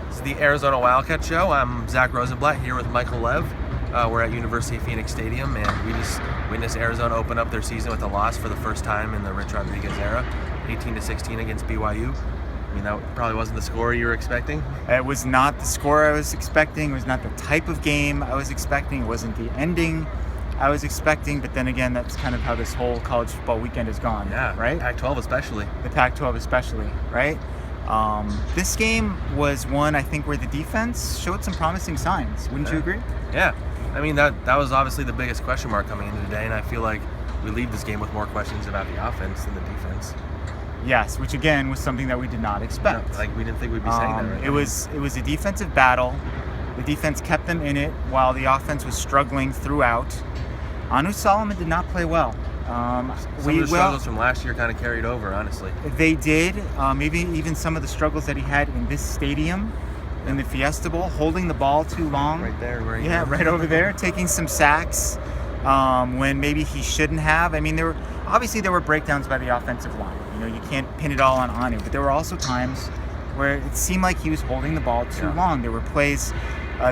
It's the Arizona Wildcat Show. I'm Zack Rosenblatt here with Michael Lev. We're at University of Phoenix Stadium, and we just witnessed Arizona open up their season with a loss for the first time in the Rich Rodriguez era, 18-16 against BYU. I mean, that probably wasn't the score you were expecting. It was not the score I was expecting. It was not the type of game I was expecting. It wasn't the ending I was expecting. But then again, that's kind of how this whole college football weekend has gone. Yeah, right? Pac-12 especially. The Pac-12 especially, right? This game was one, I think, where the defense showed some promising signs. Wouldn't you agree? Yeah. I mean, that was obviously the biggest question mark coming into today, and I feel like we leave this game with more questions about the offense than the defense. Yes, which again was something that we did not expect. No, like we didn't think we'd be saying that. Right? It was a defensive battle. The defense kept them in it while the offense was struggling throughout. Anu Solomon did not play well. Some of the struggles from last year kind of carried over, honestly. They did. Maybe even some of the struggles that he had in this stadium, in the Fiesta Bowl, holding the ball too long. Right there. Right over there, taking some sacks when maybe he shouldn't have. I mean, there were breakdowns by the offensive line. You can't pin it all on Anu, but there were also times where it seemed like he was holding the ball too long. There were plays.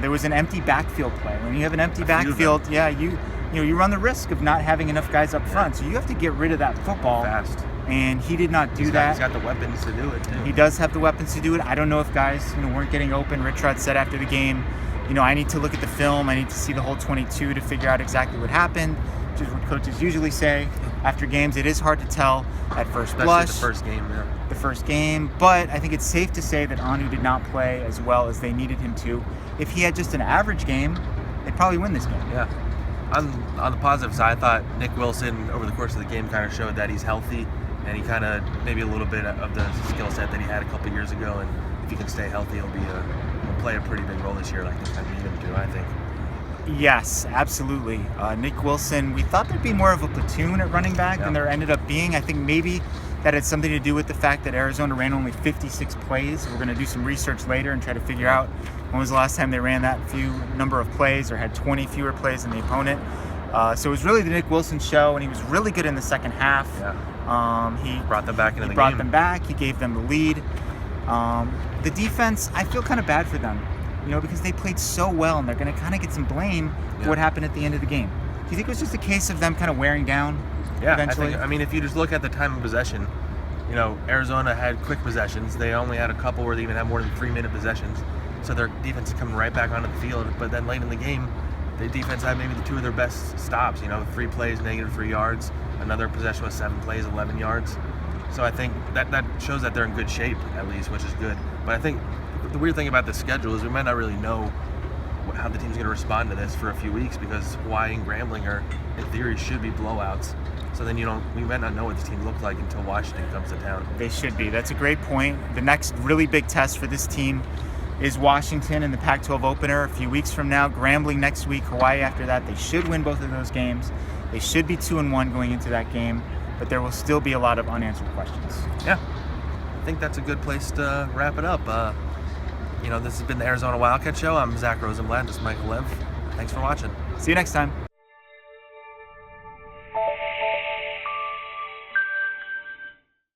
There was an empty backfield play. When you have an empty backfield, you run the risk of not having enough guys up front. So you have to get rid of that football fast. And he did not do that. He's got the weapons to do it too. He does have the weapons to do it. I don't know if guys weren't getting open. Rich Rod said after the game, I need to look at the film. I need to see the whole 22 to figure out exactly what happened, which is what coaches usually say after games. It is hard to tell at first blush. The first game, yeah. The first game. But I think it's safe to say that Anu did not play as well as they needed him to. If he had just an average game, they'd probably win this game. Yeah. On the positive side, I thought Nick Wilson over the course of the game kind of showed that he's healthy, and he kind of maybe a little bit of the skill set that he had a couple years ago. And if he can stay healthy, he'll play a pretty big role this year, like they kind of need him to, I think. Yes, absolutely. Nick Wilson, we thought there'd be more of a platoon at running back than there ended up being. I think maybe that had something to do with the fact that Arizona ran only 56 plays. We're going to do some research later and try to figure out when was the last time they ran that number of plays or had 20 fewer plays than the opponent. So it was really the Nick Wilson show, and he was really good in the second half. Yeah. He brought them back into the game. He brought them back. He gave them the lead. The defense, I feel kind of bad for them, because they played so well, and they're going to kind of get some blame for what happened at the end of the game. Do you think it was just a case of them kind of wearing down eventually? I mean, if you just look at the time of possession, Arizona had quick possessions. They only had a couple where they even had more than 3-minute possessions. So their defense is coming right back onto the field. But then late in the game, the defense had maybe two of their best stops. 3 plays, -3 yards. Another possession was 7 plays, 11 yards. So I think that shows that they're in good shape, at least, which is good. But I think the weird thing about the schedule is we might not really know how the team's going to respond to this for a few weeks, because Hawaii and Grambling in theory, should be blowouts. So then we might not know what the team looked like until Washington comes to town. They should be. That's a great point. The next really big test for this team is Washington in the Pac-12 opener a few weeks from now. Grambling next week, Hawaii after that. They should win both of those games. They should be 2-1 going into that game, but there will still be a lot of unanswered questions. Yeah, I think that's a good place to wrap it up. This has been the Arizona Wildcat Show. I'm Zack Rosenblatt. This is Michael Lev. Thanks for watching. See you next time.